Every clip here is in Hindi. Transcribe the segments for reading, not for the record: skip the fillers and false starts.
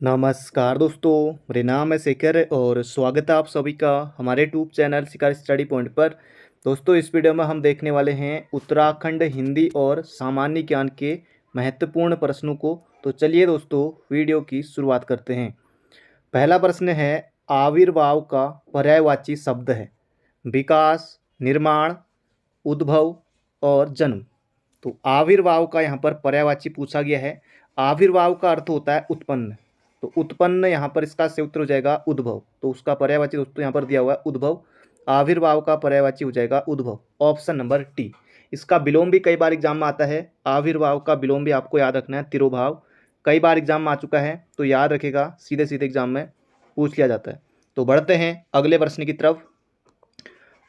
नमस्कार दोस्तों, मेरा नाम है शेखर और स्वागत है आप सभी का हमारे यूट्यूब चैनल शिकार स्टडी पॉइंट पर। दोस्तों, इस वीडियो में हम देखने वाले हैं उत्तराखंड हिंदी और सामान्य ज्ञान के महत्वपूर्ण प्रश्नों को। तो चलिए दोस्तों, वीडियो की शुरुआत करते हैं। पहला प्रश्न है, आविर्भाव का पर्यायवाची शब्द है विकास, निर्माण, उद्भव और जन्म। तो आविर्भाव का यहाँ पर पर्यायवाची पूछा गया है। आविर्भाव का अर्थ होता है उत्पन्न, तो उत्पन्न यहाँ पर इसका से उत्तर हो जाएगा उद्भव। तो उसका पर्यायवाची दोस्तों यहाँ पर दिया हुआ है उद्भव। आविर्भाव का पर्यायवाची हो जाएगा उद्भव, ऑप्शन नंबर टी। इसका विलोम भी कई बार एग्जाम में आता है। आविर्भाव का विलोम भी आपको याद रखना है तिरोभाव। कई बार एग्जाम में आ चुका है, तो याद रखेगा, सीधे सीधे एग्जाम में पूछ लिया जाता है। तो बढ़ते हैं अगले प्रश्न की तरफ।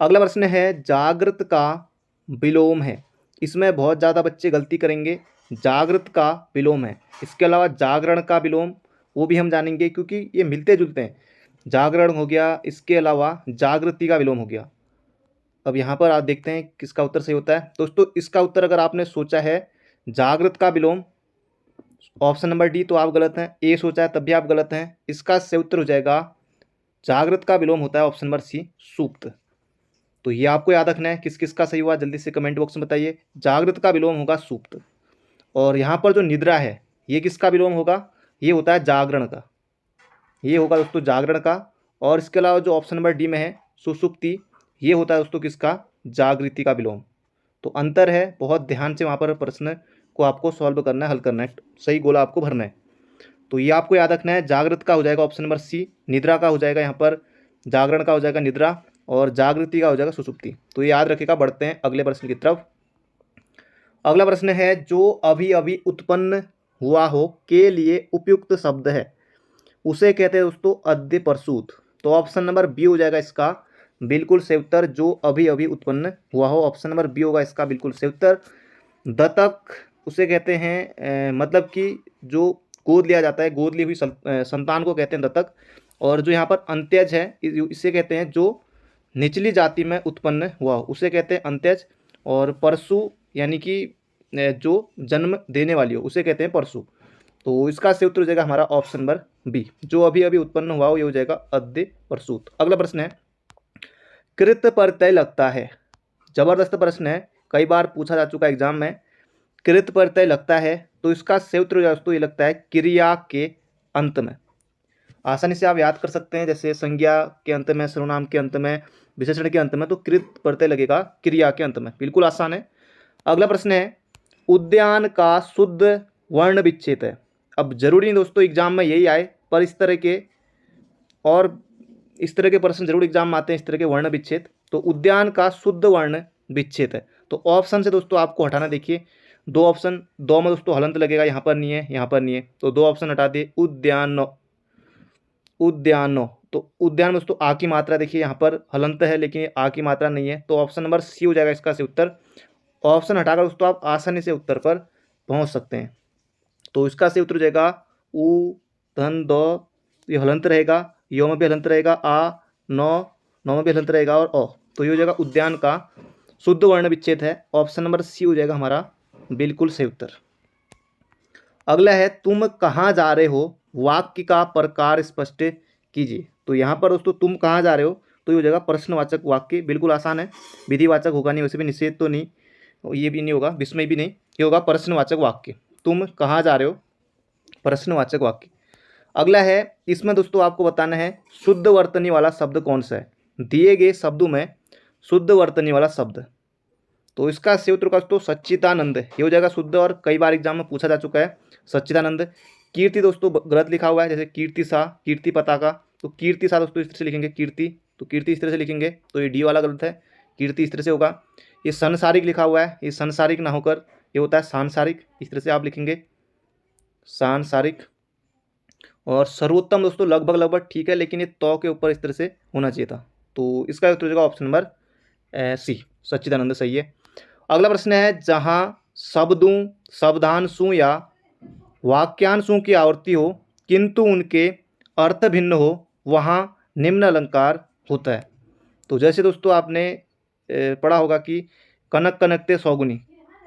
अगला प्रश्न है, जागृत का विलोम है। इसमें बहुत ज़्यादा बच्चे गलती करेंगे। जागृत का विलोम है, इसके अलावा जागरण का विलोम, वो भी हम जानेंगे क्योंकि ये मिलते जुलते हैं। जागरण हो गया, इसके अलावा जागृति का विलोम हो गया। अब यहाँ पर आप देखते हैं किसका उत्तर सही होता है। दोस्तों, इसका उत्तर अगर आपने सोचा है जागृत का विलोम, ऑप्शन नंबर डी, तो आप गलत हैं। ए सोचा है तब भी आप गलत हैं। इसका सही उत्तर हो जाएगा जागृत का विलोम होता है ऑप्शन नंबर सी, सुप्त। तो ये आपको याद रखना है। किस किस का सही हुआ जल्दी से कमेंट बॉक्स में बताइए। जागृत का विलोम होगा सुप्त। और यहाँ पर जो निद्रा है, ये किसका विलोम होगा? ये होता है जागरण का। ये होगा दोस्तों जागरण का। और इसके अलावा जो ऑप्शन नंबर डी में है सुषुप्ति, ये होता है दोस्तों किसका? जागृति का विलोम। तो अंतर है, बहुत ध्यान से वहाँ पर प्रश्न को आपको सॉल्व करना है, हल करना है, सही गोला आपको भरना है। तो ये आपको याद रखना है। जागृत का हो जाएगा ऑप्शन नंबर सी, निद्रा का हो जाएगा यहाँ पर, जागरण का हो जाएगा निद्रा, और जागृति का हो जाएगा सुषुप्ति। तो ये याद रखेगा। बढ़ते हैं अगले प्रश्न की तरफ। अगला प्रश्न है, जो अभी अभी उत्पन्न हुआ हो के लिए उपयुक्त शब्द है, उसे कहते हैं दोस्तों अद्य प्रसूत। तो ऑप्शन नंबर बी हो जाएगा इसका बिल्कुल सही उत्तर। जो अभी अभी उत्पन्न हुआ हो, ऑप्शन नंबर बी होगा इसका बिल्कुल सही उत्तर। दत्तक उसे कहते हैं, मतलब कि जो गोद लिया जाता है, गोद ली हुई संतान को कहते हैं दत्तक। और जो यहाँ पर अंत्यज है, इसे कहते हैं जो निचली जाति में उत्पन्न हुआ हो, उसे कहते हैं अंत्यज। और परशु यानी कि जो जन्म देने वाली हो, उसे कहते हैं परशु। तो इसका सही उत्तर हो जाएगा हमारा ऑप्शन नंबर बी, जो अभी अभी उत्पन्न हुआ हो, ये हो जाएगा अद्य प्रसूत। अगला प्रश्न है, कृत प्रत्यय लगता है। जबरदस्त प्रश्न है, कई बार पूछा जा चुका है एग्जाम में। कृत प्रत्यय लगता है, तो इसका सही उत्तर हो जाएगा दोस्तों, ये लगता है क्रिया के अंत में। आसानी से आप याद कर सकते हैं, जैसे संज्ञा के अंत में, सर्वनाम के अंत में, विशेषण के अंत में, तो कृत प्रत्यय लगेगा क्रिया के अंत में। बिल्कुल आसान है। अगला प्रश्न है, उद्यान का शुद्ध वर्ण विच्छेद है। अब जरूरी नहीं दोस्तों एग्जाम में यही आए, पर इस तरह के प्रश्न जरूर एग्जाम में आते हैं, इस तरह के वर्ण विच्छेद। तो उद्यान का शुद्ध वर्ण विच्छेद है, तो ऑप्शन से दोस्तों आपको हटाना। देखिए दो ऑप्शन, दो में दोस्तों हलंत लगेगा, यहाँ पर नहीं है, यहाँ पर नहीं है, तो दो ऑप्शन हटा दिए। उद्यानो, उद्यानो, तो उद्यान में दोस्तों आ की मात्रा, देखिए यहाँ पर हलंत है लेकिन आ की मात्रा नहीं है, तो ऑप्शन नंबर सी हो जाएगा इसका सही उत्तर। ऑप्शन हटाकर दोस्तों आप आसानी से उत्तर पर पहुंच सकते हैं। तो इसका सही उत्तर हो जाएगा उ, धन, दो, ये हलंत रहेगा, यो में भी हलंत रहेगा, आ, नौ में भी हलंत रहेगा, और ओ। तो ये हो जाएगा उद्यान का शुद्ध वर्ण विच्छेद है। ऑप्शन नंबर सी हो जाएगा हमारा बिल्कुल सही उत्तर। अगला है, तुम कहाँ जा रहे हो, वाक्य का प्रकार स्पष्ट कीजिए। तो यहाँ पर दोस्तों तुम कहाँ जा रहे हो, तो ये हो जाएगा प्रश्नवाचक वाक्य। बिल्कुल आसान है, विधिवाचक होगा नहीं, वैसे भी निषेध तो नहीं, ये भी नहीं होगा, विस्मय भी नहीं, ये होगा प्रश्नवाचक वाक्य। तुम कहाँ जा रहे हो, प्रश्नवाचक वाक्य। अगला है, इसमें दोस्तों आपको बताना है शुद्ध वर्तनी वाला शब्द कौन सा है। दिए गए शब्दों में शुद्ध वर्तनी वाला शब्द, तो इसका सही उत्तर का दोस्तों सच्चिदानंद, ये हो जाएगा शुद्ध, और कई बार एग्जाम में पूछा जा चुका है सच्चिदानंद। कीर्ति दोस्तों गलत लिखा हुआ है, जैसे कीर्ति सा, कीर्ति पताका, तो कीर्ति सा दोस्तों इस तरह से लिखेंगे, कीर्ति, तो कीर्ति इस तरह से लिखेंगे, तो ये डी वाला गलत है, कीर्ति इस तरह से होगा। ये संसारिक लिखा हुआ है, ये संसारिक ना होकर ये होता है सांसारिक, इस तरह से आप लिखेंगे सांसारिक। और सर्वोत्तम दोस्तों लगभग लगभग ठीक है, लेकिन ये तो के ऊपर इस तरह से होना चाहिए था। तो इसका उत्तर हो जाएगा ऑप्शन नंबर सी, सच्चिदानंद सही है। अगला प्रश्न है, जहाँ शब्दों, शब्दांशों या वाक्यांशों की आवृत्ति हो किंतु उनके अर्थ भिन्न हो, वहाँ निम्न अलंकार होता है। तो जैसे दोस्तों आपने पढ़ा होगा कि कनक कनकते सौगुनी,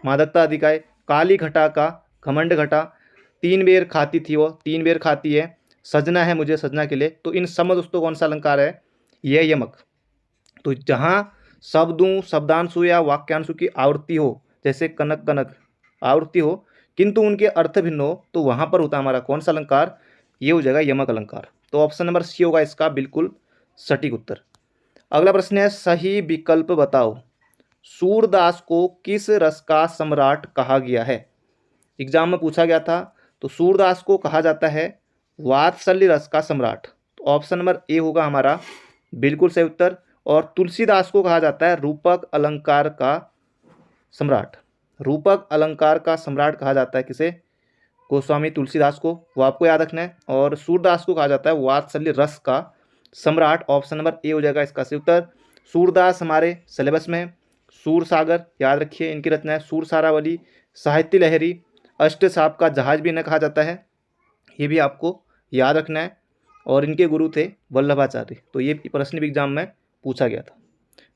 मादकता अधिकाय, काली घटा का घमंड घटा, तीन बेर खाती थी वो, तीन बेर खाती है, सजना है मुझे सजना के लिए, तो इन सब में दोस्तों कौन सा अलंकार है, यह यमक। तो जहाँ शब्दों, शब्दांशु या वाक्यांशु की आवृत्ति हो, जैसे कनक कनक आवृत्ति हो, किंतु उनके अर्थ भिन्न हो, तो वहाँ पर होता है हमारा कौन सा अलंकार, ये हो जाएगा यमक अलंकार। तो ऑप्शन नंबर सी होगा इसका बिल्कुल सटीक उत्तर। अगला प्रश्न है, सही विकल्प बताओ। सूरदास को किस रस का सम्राट कहा गया है? एग्जाम में पूछा गया था। तो सूरदास को कहा जाता है वात्सल्य रस का सम्राट। तो ऑप्शन नंबर ए होगा हमारा बिल्कुल सही उत्तर। और तुलसीदास को कहा जाता है रूपक अलंकार का सम्राट। रूपक अलंकार का सम्राट कहा जाता है किसे? गोस्वामी तुलसीदास को, वो आपको याद रखना है। और सूरदास को कहा जाता है वात्सल्य रस का सम्राट। ऑप्शन नंबर ए हो जाएगा इसका सही उत्तर। सूरदास हमारे सिलेबस में है। सूरसागर याद रखिए, इनकी रचना है। सूरसारावली, साहित्य लहरी, अष्टसाप का जहाज भी इन्हें कहा जाता है, ये भी आपको याद रखना है। और इनके गुरु थे वल्लभाचार्य। तो ये प्रश्न भी एग्जाम में पूछा गया था।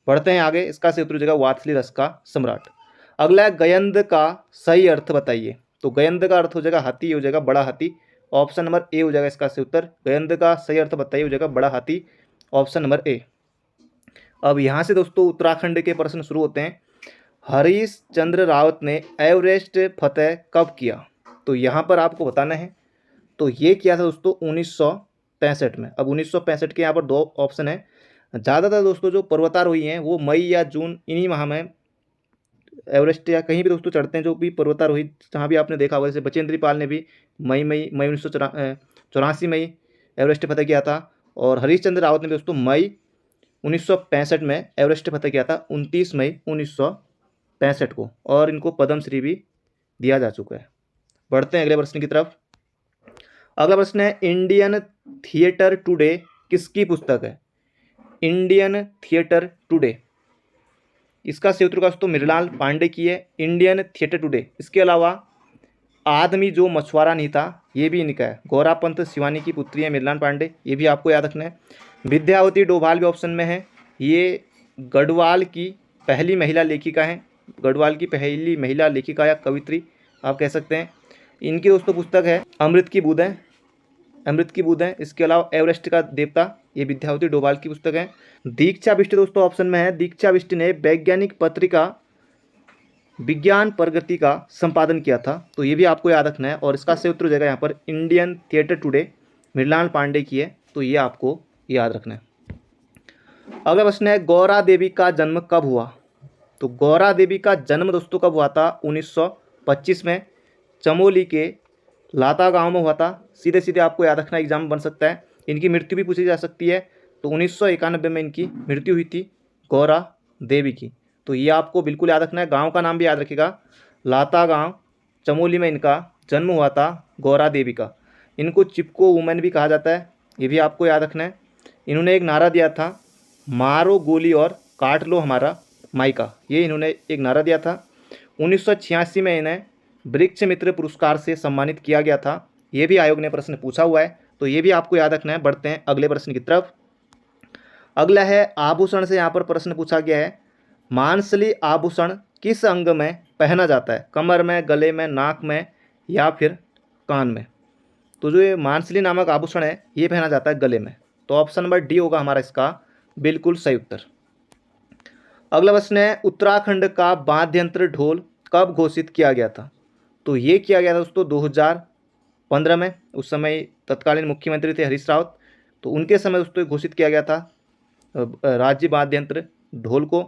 बढ़ते हैं आगे, इसका सही उत्तर हो जाएगा वात्सल्य रस का सम्राट। अगला है गयंद का सही अर्थ बताइए। तो गयंद का अर्थ हो जाएगा हाथी, हो जाएगा बड़ा हाथी। ऑप्शन नंबर ए हो जाएगा इसका सही उत्तर। गयंद का सही अर्थ बताइए, हो जाएगा बड़ा हाथी। ऑप्शन नंबर ए। अब यहाँ से दोस्तों उत्तराखंड के प्रश्न शुरू होते हैं। हरीश चंद्र रावत ने एवरेस्ट फतेह कब किया? तो यहाँ पर आपको बताना है। तो ये किया था दोस्तों 1965 में। अब 1965 के यहाँ पर दो ऑप्शन है। ज़्यादातर दोस्तों जो पर्वतारोही हैं वो मई या जून इन्हीं माह में एवरेस्ट या कहीं भी दोस्तों चढ़ते हैं। जो भी पर्वतारोही जहाँ भी आपने देखा होगा, जैसे बचेंद्री पाल ने भी मई 1984 में एवरेस्ट फतेह किया था। और हरीश चंद्र रावत ने भी दोस्तों मई 1965 में एवरेस्ट फतेह किया था, 29 मई 1965 को। और इनको पद्मश्री भी दिया जा चुका है। बढ़ते हैं अगले प्रश्न की तरफ। अगला प्रश्न है, इंडियन थिएटर टुडे किसकी पुस्तक है? इंडियन थिएटर टुडे, इसका सही उत्तर दोस्तों मृणाल पांडे की है। Indian theatre today. इसके अलावा आदमी जो मछुआरा नहीं था, ये भी इनका है। गौरापंत शिवानी की पुत्री है मृणाल पांडे, ये भी आपको याद रखना है। विद्यावती डोभाल भी ऑप्शन में है। ये गढ़वाल की पहली महिला लेखिका हैं। गढ़वाल की पहली महिला लेखिका या कवित्री आप कह सकते हैं। इनकी दोस्तों पुस्तक है अमृत की बूंदें। अमृत की बूंदें। इसके अलावा एवरेस्ट का देवता, ये विद्यावती डोभाल की पुस्तक है। दीक्षा बिष्ट दोस्तों ऑप्शन में है। दीक्षा बिष्ट ने वैज्ञानिक पत्रिका विज्ञान प्रगति का संपादन किया था, तो ये भी आपको याद रखना है। और इसका सही उत्तर हो जाएगा यहाँ पर Indian theatre today, Mrinal Pande की है, तो ये आपको याद रखना है। अगला प्रश्न है, गौरा देवी का जन्म कब हुआ? तो गौरा देवी का जन्म दोस्तों कब हुआ था? 1925 में चमोली के लाता गांव में हुआ था। सीधे सीधे आपको याद रखना, एग्जाम बन सकता है। इनकी मृत्यु भी पूछी जा सकती है। तो 1991 में इनकी मृत्यु हुई थी गौरा देवी की। तो ये आपको बिल्कुल याद रखना है। गांव का नाम भी याद रखिएगा, लाता गांव, चमोली में इनका जन्म हुआ था गौरा देवी का। इनको चिपको वुमेन भी कहा जाता है, ये भी आपको याद रखना है। इन्होंने एक नारा दिया था, मारो गोली और काट लो हमारा मायका। ये इन्होंने एक नारा दिया था। 1986 में इन्हें वृक्ष मित्र पुरस्कार से सम्मानित किया गया था। ये भी आयोग ने प्रश्न पूछा हुआ है, तो ये भी आपको याद रखना है। बढ़ते हैं अगले प्रश्न की तरफ। अगला है आभूषण से यहाँ पर प्रश्न पूछा गया है। मानसली आभूषण किस अंग में पहना जाता है? कमर में, गले में, नाक में या फिर कान में? तो जो ये मानसली नामक आभूषण है ये पहना जाता है गले में। तो ऑप्शन नंबर डी होगा हमारा इसका बिल्कुल सही उत्तर। अगला प्रश्न है, उत्तराखंड का वाद्य यंत्र ढोल कब घोषित किया गया था? तो ये किया गया था दोस्तों 2015 में। उस समय तत्कालीन मुख्यमंत्री थे हरीश रावत, तो उनके समय दोस्तों घोषित किया गया था राज्य वाद्य यंत्र ढोल को।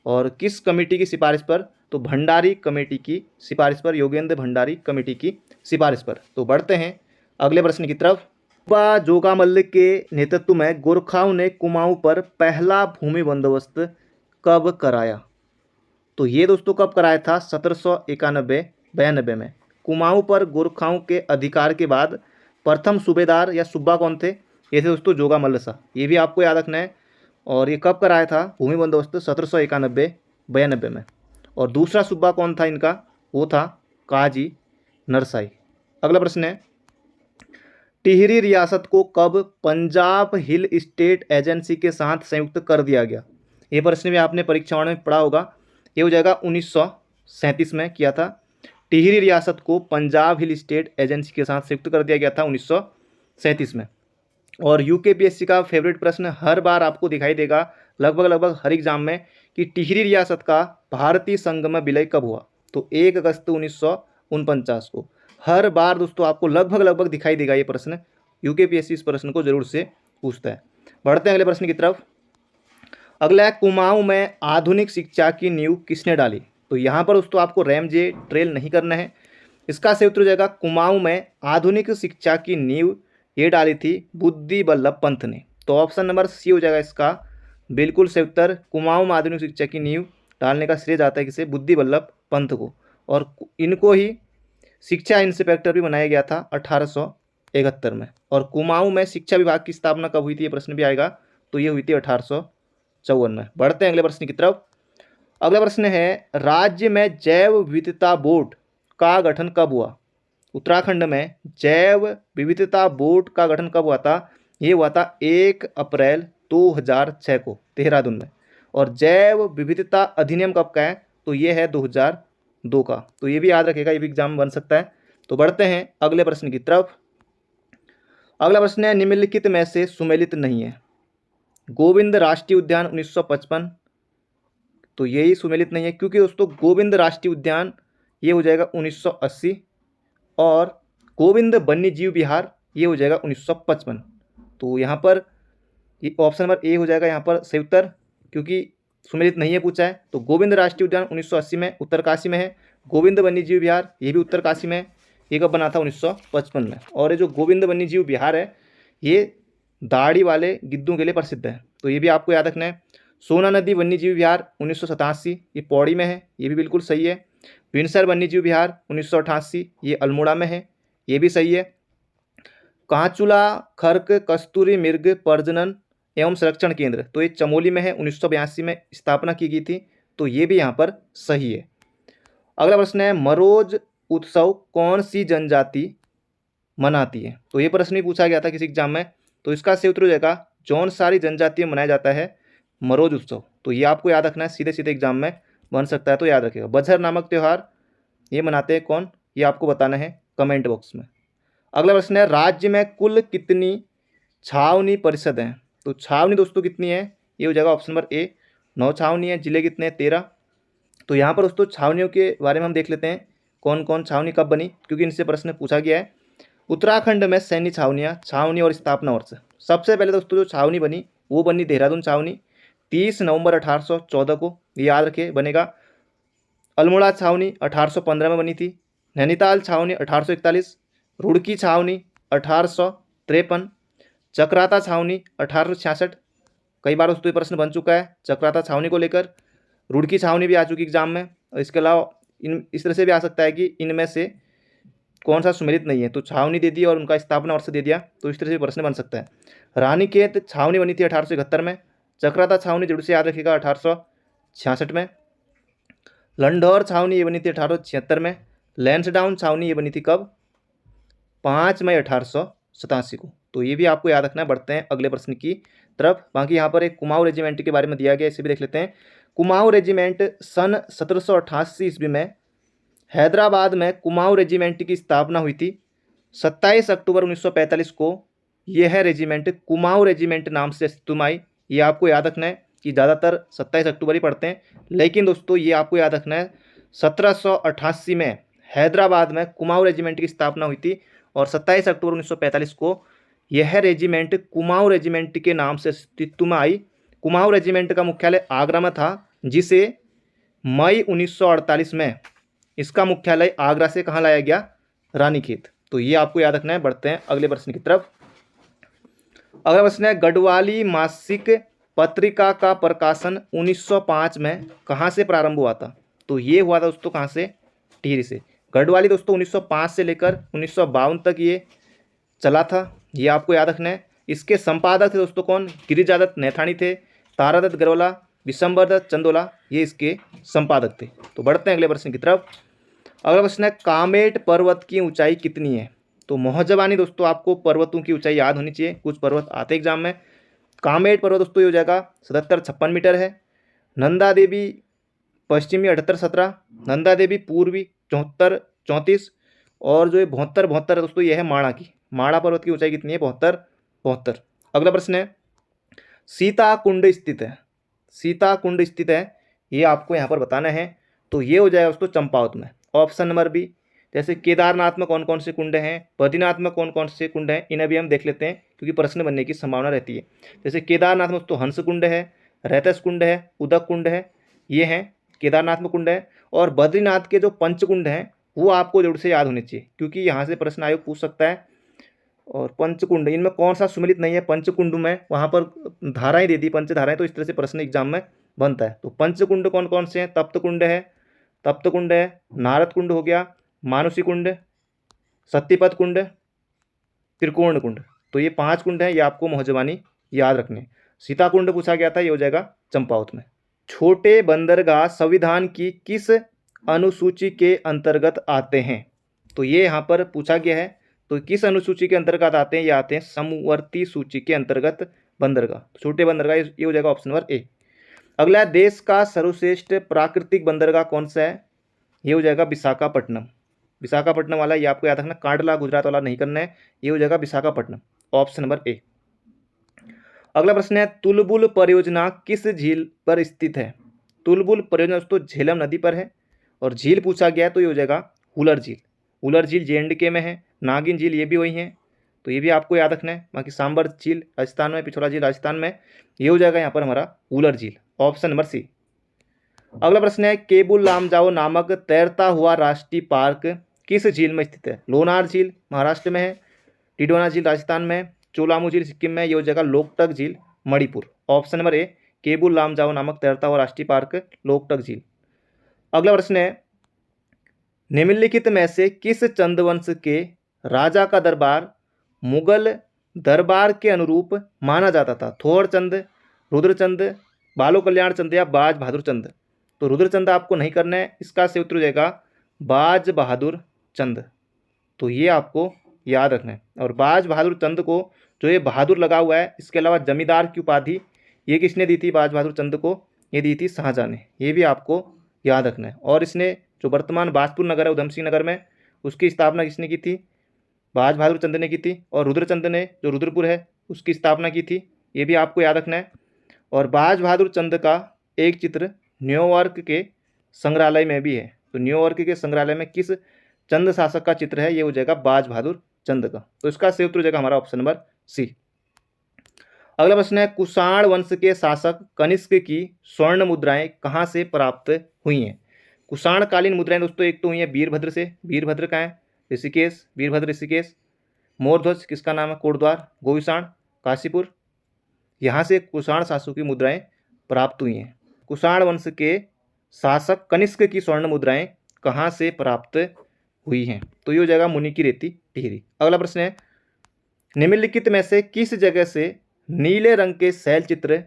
और किस कमेटी की सिफारिश पर? तो भंडारी कमेटी की सिफारिश पर, योगेंद्र भंडारी कमेटी की सिफारिश पर। तो बढ़ते हैं अगले प्रश्न की तरफ। बाबा जोगामल्ल के नेतृत्व में गोरखाओं ने कुमाऊं पर पहला भूमि बंदोबस्त कब कराया? तो ये दोस्तों कब कराया था? 1791-92 में। कुमाऊं पर गोरखाओं के अधिकार के बाद प्रथम सूबेदार या सूबा कौन थे? ये थे दोस्तों जोगामल्ल शाह, ये भी आपको याद रखना है। और ये कब कराया था भूमि बंदोबस्त? 1791-92 में। और दूसरा सूबा कौन था इनका? वो था काजी नरसाई। अगला प्रश्न है, टिहरी रियासत को कब पंजाब हिल स्टेट एजेंसी के साथ संयुक्त कर दिया गया? ये प्रश्न भी आपने परीक्षाओं में पढ़ा होगा। ये हो जाएगा 1937 में किया था। टिहरी रियासत को पंजाब हिल स्टेट एजेंसी के साथ संयुक्त कर दिया गया था 1937 1937 में। और यूकेपीएससी का फेवरेट प्रश्न हर बार आपको दिखाई देगा लगभग हर एग्जाम में कि टिहरी रियासत का भारतीय संघ में विलय कब हुआ, तो 1 अगस्त 1949 को। हर बार दोस्तों आपको लगभग दिखाई देगा ये प्रश्न, यूकेपीएससी इस प्रश्न को जरूर से पूछता है। बढ़ते हैं अगले प्रश्न की तरफ। अगला है, कुमाऊं में आधुनिक शिक्षा की नींव किसने डाली। तो यहाँ पर दोस्तों आपको रैमजे ट्रेल नहीं करना है, इसका सही उत्तर हो जाएगा कुमाऊं में आधुनिक शिक्षा की नींव ये डाली थी बुद्धि बल्लभ पंत ने। तो ऑप्शन नंबर सी हो जाएगा इसका बिल्कुल सही उत्तर। कुमाऊं में आधुनिक शिक्षा की नींव डालने का श्रेय जाता है किसे, बुद्धि बल्लभ पंत को। और इनको ही शिक्षा इंस्पेक्टर भी बनाया गया था 1871 में। और कुमाऊं में शिक्षा विभाग की स्थापना कब हुई थी, ये प्रश्न भी आएगा, तो ये हुई थी 1854 में। बढ़ते हैं अगले प्रश्न की तरफ। अगला प्रश्न है, राज्य में जैव विविधता बोर्ड का गठन कब हुआ। उत्तराखंड में जैव विविधता बोर्ड का गठन कब हुआ था, ये हुआ था 1 अप्रैल 2006 को देहरादून में। और जैव विविधता अधिनियम कब का है, तो ये है 2002 का। तो ये भी याद रखेगा, ये भी एग्जाम बन सकता है। तो बढ़ते हैं अगले प्रश्न की तरफ। अगला प्रश्न है, निम्नलिखित में से सुमेलित नहीं है। गोविंद राष्ट्रीय उद्यान 1955, तो यही सुमेलित नहीं है क्योंकि दोस्तों गोविंद राष्ट्रीय उद्यान ये हो जाएगा 1980 और गोविंद वन्यजीव विहार ये हो जाएगा 1955। तो यहाँ पर ये ऑप्शन नंबर ए हो जाएगा यहाँ पर सही उत्तर, क्योंकि सुमेलित नहीं है पूछा है। तो गोविंद राष्ट्रीय उद्यान 1980 में उत्तरकाशी में है, गोविंद वन्यजीव विहार ये भी उत्तरकाशी में है। ये कब बना था, 1955 में। और ये जो गोविंद वन्यजीव विहार है ये दाढ़ी वाले गिद्धों के लिए प्रसिद्ध है, तो ये भी आपको याद रखना है। सोना नदी वन्यजीव विहार 1987 ये पौड़ी में है, ये भी बिल्कुल सही है। विंसर वन्यजीव विहार 1988 ये अल्मोड़ा में है, ये भी सही है। कांचुला खर्क कस्तूरी मृग प्रजनन एवं संरक्षण केंद्र, तो ये चमोली में है, 1982 में स्थापना की गई थी, तो ये भी यहाँ पर सही है। अगला प्रश्न है, मरोज उत्सव कौन सी जनजाति मनाती है। तो ये प्रश्न भी पूछा गया था किसी एग्जाम में, तो इसका सही उत्तर हो जाएगा जौनसारी जनजाति में मनाया जाता है मरोज उत्सव। तो ये आपको याद रखना है, सीधे सीधे एग्जाम में बन सकता है, तो याद रखिएगा। बझर नामक त्यौहार ये मनाते हैं कौन, ये आपको बताना है कमेंट बॉक्स में। अगला प्रश्न है, राज्य में कुल कितनी छावनी परिषद हैं। तो छावनी दोस्तों कितनी है, ये हो जाएगा ऑप्शन नंबर ए 9 छावनी है। जिले कितने हैं, 13। तो यहाँ पर दोस्तों छावनियों के बारे में हम देख लेते हैं कौन कौन छावनी कब बनी, क्योंकि इनसे प्रश्न पूछा गया है। उत्तराखंड में सैन्य छावनियाँ, छावनी और स्थापना वर्ष। सबसे पहले दोस्तों जो छावनी बनी वो बनी देहरादून छावनी 30 नवंबर 1814 को, ये याद रखे बनेगा। अल्मोड़ा छावनी 1815 में बनी थी। नैनीताल छावनी 1841, रुड़की छावनी 1853, चक्राता छावनी 1866। कई बार दोस्तों ये प्रश्न बन चुका है चक्राता छावनी को लेकर। रुड़की छावनी भी आ चुकी एग्जाम में। और इसके अलावा इस तरह से भी आ सकता है कि इनमें से कौन सा सुमेलित नहीं है, तो छावनी दे दी और उनका स्थापना वर्ष दे दिया, तो इस तरह से प्रश्न बन सकता है। रानीखेत छावनी बनी थी 1871 में। चक्राता छावनी जरूर से याद रखिएगा 1866 में। लंढौर छावनी ये बनी थी 1876 में। लैंसडाउन छावनी ये बनी थी कब, 5 मई 1887 को। तो ये भी आपको याद रखना है। बढ़ते हैं अगले प्रश्न की तरफ। बाकी यहाँ पर एक कुमाऊं रेजिमेंट के बारे में दिया गया, इसे भी देख लेते हैं। कुमाऊं रेजिमेंट सन 1788 ईस्वी में हैदराबाद में कुमाऊं रेजिमेंट की स्थापना हुई थी। 27 अक्टूबर 1945 को यह रेजिमेंट कुमाऊं रेजिमेंट नाम से अस्तित्व में आई। ये आपको याद रखना है कि ज़्यादातर 27 अक्टूबर ही पढ़ते हैं, लेकिन दोस्तों ये आपको याद रखना है 1788 में हैदराबाद में कुमाऊं रेजिमेंट की स्थापना हुई थी और 27 अक्टूबर 1945 को यह रेजिमेंट कुमाऊं रेजिमेंट के नाम से अस्तित्व में आई। कुमाऊं रेजिमेंट का मुख्यालय आगरा में था, जिसे मई 1948 में इसका मुख्यालय आगरा से कहाँ लाया गया, रानीखेत। तो ये आपको याद रखना है। बढ़ते हैं अगले प्रश्न की तरफ। अगला प्रश्न है, गढ़वाली मासिक पत्रिका का प्रकाशन 1905 में कहाँ से प्रारंभ हुआ था। तो ये हुआ था दोस्तों कहाँ से, टिहरी से। गढ़वाली दोस्तों 1905 से लेकर 1952 तक ये चला था, ये आपको याद रखना है। इसके संपादक थे दोस्तों कौन, गिरिजादत्त नैथानी थे, तारादत्त गरवाला, विशंबरदत्त चंदोला, ये इसके संपादक थे। तो बढ़ते हैं अगले प्रश्न की तरफ। अगला प्रश्न है, कामेट पर्वत की ऊंचाई कितनी है। तो मोहजबानी दोस्तों आपको पर्वतों की ऊंचाई याद होनी चाहिए, कुछ पर्वत आते एग्जाम में। कामेट पर्वत दोस्तों ये हो जाएगा 7756 मीटर है। नंदा देवी पश्चिमी 7817, नंदा देवी पूर्वी 7434, और जो ये 72 है दोस्तों ये है माणा की। माड़ा पर्वत की ऊंचाई कितनी है? 72। अगला प्रश्न है, सीता कुंड स्थित है, सीता कुंड स्थित है, ये आपको यहाँ पर बताना है। तो ये हो जाएगा दोस्तों चंपावत में, ऑप्शन नंबर बी। जैसे केदारनाथ में कौन कौन से कुंड हैं, बद्रीनाथ में कौन कौन से कुंड हैं, इन्हें भी हम देख लेते हैं क्योंकि प्रश्न बनने की संभावना रहती है। जैसे केदारनाथ में दोस्तों हंस कुंड है, रहतस कुंड है, उदक कुंड है, ये हैं केदारनाथ में कुंड है। और बद्रीनाथ के जो पंचकुंड हैं वो आपको जरूर से याद होने चाहिए क्योंकि यहाँ से प्रश्न आयोग पूछ सकता है। और पंचकुंड, इनमें कौन सा सुमिलित नहीं है? पंचकुंड में वहाँ पर धाराएं दे दी, पंचधाराएं, तो इस तरह से प्रश्न एग्जाम में बनता है। तो पंचकुंड कौन कौन से हैं? तप्त कुंड है, तप्त कुंड है, नारद कुंड हो गया, मानुषी कुंड, सत्यपथ कुंड, त्रिकोण कुंड। तो ये 5 कुंड हैं, ये आपको मोहजबानी याद रखने। सीता कुंड पूछा गया था, ये हो जाएगा चंपावत में। छोटे बंदरगाह संविधान की किस अनुसूची के अंतर्गत आते हैं? तो ये यहाँ पर पूछा गया है। तो किस अनुसूची के अंतर्गत आते हैं? ये आते हैं समवर्ती सूची के अंतर्गत बंदरगाह। छोटे बंदरगाह, ये हो जाएगा ऑप्शन नंबर ए। अगला, देश का सर्वश्रेष्ठ प्राकृतिक बंदरगाह कौन सा है? ये हो जाएगा विशाखापट्टनम। विशाखापट्टनम वाला ये आपको याद रखना, कांडला गुजरात वाला नहीं करना है। ये हो जाएगा विशाखापट्टनम, ऑप्शन नंबर ए। अगला प्रश्न है, तुलबुल परियोजना किस झील पर स्थित है? तुलबुल परियोजना दोस्तों झेलम नदी पर है। और झील पूछा गया है तो ये हो जाएगा हुलर झील। हुलर झील JNK में है, नागिन झील ये भी वही है, तो ये भी आपको याद रखना है। बाकी सांबर झील राजस्थान में, पिछोला झील राजस्थान में, ये हो जाएगा यहाँ पर हमारा हुलर झील, ऑप्शन नंबर सी। अगला प्रश्न है, केबुल लामजाओ नामक तैरता हुआ राष्ट्रीय पार्क किस झील में स्थित है? लोनार झील महाराष्ट्र में है, टिडोना झील राजस्थान में, चोलामू झील सिक्किम में, ये हो जाएगा लोकटक झील Manipur, option number A. Keibul Lamjao नामक तैरता हुआ राष्ट्रीय पार्क लोकटक झील। अगला प्रश्न है, निम्नलिखित में से किस चंदवंश के राजा का दरबार मुगल दरबार के अनुरूप माना जाता था? थोड़चंद, रुद्रचंद, बालो कल्याण चंद या बाज बहादुर चंद? तो रुद्रचंद आपको नहीं करना है, इसका से उत्तर हो जाएगा बाज बहादुर चंद। तो ये आपको याद रखना है। और बाज बहादुर चंद को जो ये बहादुर लगा हुआ है, इसके अलावा जमींदार की उपाधि ये किसने दी थी? बाज बहादुर चंद को ये दी थी शाहजहां ने, ये भी आपको याद रखना है। और इसने जो वर्तमान बाजपुर नगर है उधम सिंह नगर में, उसकी स्थापना किसने की थी? बाज बहादुर चंद ने की थी। और रुद्रचंद ने जो रुद्रपुर है उसकी स्थापना की थी, ये भी आपको याद रखना है। और बाज बहादुर चंद का एक चित्र न्यूयॉर्क के संग्रहालय में भी है। तो न्यूयॉर्क के संग्रहालय में किस चंद शासक का चित्र है? ये हो जाएगा बाज बहादुर चंद का। तो इसका सही उत्तर हो जाएगा हमारा ऑप्शन नंबर सी। अगला प्रश्न है, कुषाण वंश के शासक कनिष्क की स्वर्ण मुद्राएं कहाँ से प्राप्त हुई हैं? कुषाण कालीन मुद्राएं दोस्तों एक तो हुई है वीरभद्र से, वीरभद्र का है ऋषिकेश, वीरभद्र ऋषिकेश। मोरध्वज किसका नाम है? कोटद्वार, गोविषाण काशीपुर, यहाँ से कुषाण शासकों की मुद्राएं प्राप्त हुई हैं। कुषाण वंश के शासक कनिष्क की स्वर्ण मुद्राएं कहाँ से प्राप्त हुई हैं? तो ये हो जाएगा मुनि की रेती टिहरी। अगला प्रश्न है, निम्नलिखित में से किस जगह से नीले रंग के शैल चित्र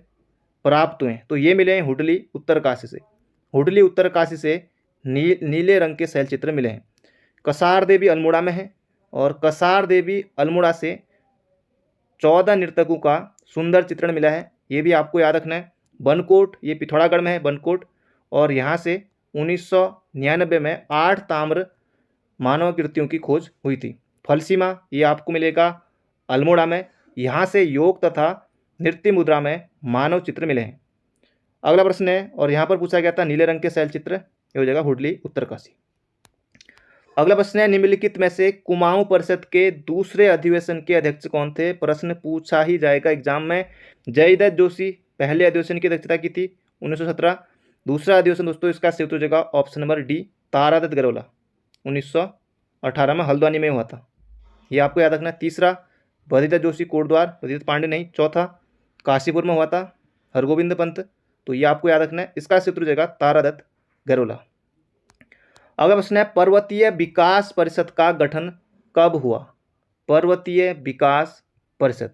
प्राप्त हुए? तो ये मिले हैं हुडली उत्तरकाशी से, हुडली उत्तरकाशी से नीले रंग के शैल चित्र मिले हैं। कसार देवी अल्मोड़ा में है, और कसार देवी अल्मोड़ा से 14 नर्तकों का सुंदर चित्रण मिला है, ये भी आपको याद रखना है। बनकोट, ये पिथौरागढ़ में है बनकोट, और यहाँ से 1999 में 8 ताम्र मानव कृतियों की खोज हुई थी। फलसीमा, ये आपको मिलेगा अल्मोड़ा में, यहाँ से योग तथा नृत्य मुद्रा में मानव चित्र मिले हैं। अगला प्रश्न है, और यहाँ पर पूछा गया था नीले रंग के शैल चित्र, ये हो जाएगा हुडली उत्तरकाशी। अगला प्रश्न है, निम्नलिखित में से कुमाऊं परिषद के दूसरे अधिवेशन के अध्यक्ष कौन थे? प्रश्न पूछा ही जाएगा एग्जाम में। जयदत्त जोशी पहले अधिवेशन की अध्यक्षता की थी 1917। दूसरा अधिवेशन दोस्तों इसका सही उत्तर हो जाएगा option number D, Taradatt Garola, 1918 में हल्द्वानी में हुआ था, ये आपको याद रखना है। तीसरा बद्रीदत्त जोशी कोटद्वार, बद्रीदत्त पांडे नहीं। चौथा काशीपुर में हुआ था हरगोविंद पंत, तो ये आपको याद रखना है, इसका सही उत्तर हो जाएगा तारादत्त गरोला। अगला प्रश्न है, पर्वतीय विकास परिषद का गठन कब हुआ? पर्वतीय विकास परिषद,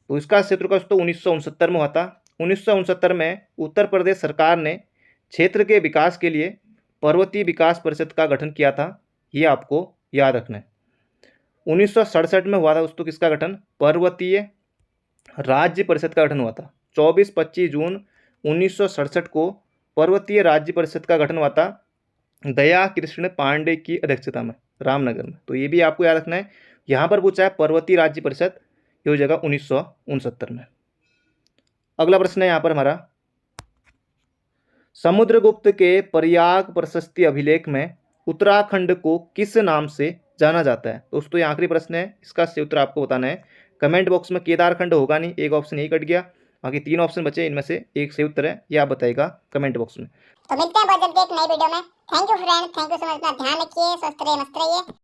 तो इसका क्षेत्र का दोस्तों 1969 में हुआ था। 1969 में उत्तर प्रदेश सरकार ने क्षेत्र के विकास के लिए पर्वतीय विकास परिषद का गठन किया था, ये आपको याद रखना है। 1967 में हुआ था दोस्तों किसका गठन? पर्वतीय राज्य परिषद का गठन हुआ था। 24-25 जून 1967 को पर्वतीय राज्य परिषद का गठन हुआ था दया कृष्ण पांडे की अध्यक्षता में रामनगर में, तो ये भी आपको याद रखना है। यहाँ पर पूछा है पर्वतीय राज्य परिषद, ये हो जाएगा 1969 में। अगला प्रश्न है यहाँ पर हमारा, समुद्रगुप्त के प्रयाग प्रशस्ति अभिलेख में उत्तराखंड को किस नाम से जाना जाता है। दोस्तों ये आखिरी प्रश्न है, इसका सही उत्तर आपको बताना है। कमेंट बॉक्स में केदारखंड होगा नहीं, एक ऑप्शन यही कट गया, बाकी 3 ऑप्शन बचे, इनमें से एक सही उत्तर है, ये आप बताइएगा कमेंट बॉक्स में। तो मिलते हैं बहुत जल्दी एक नई वीडियो में। Thank you friend, thank you so much. अपना ध्यान रखिए, स्वस्थ रहिए, मस्त रहिए।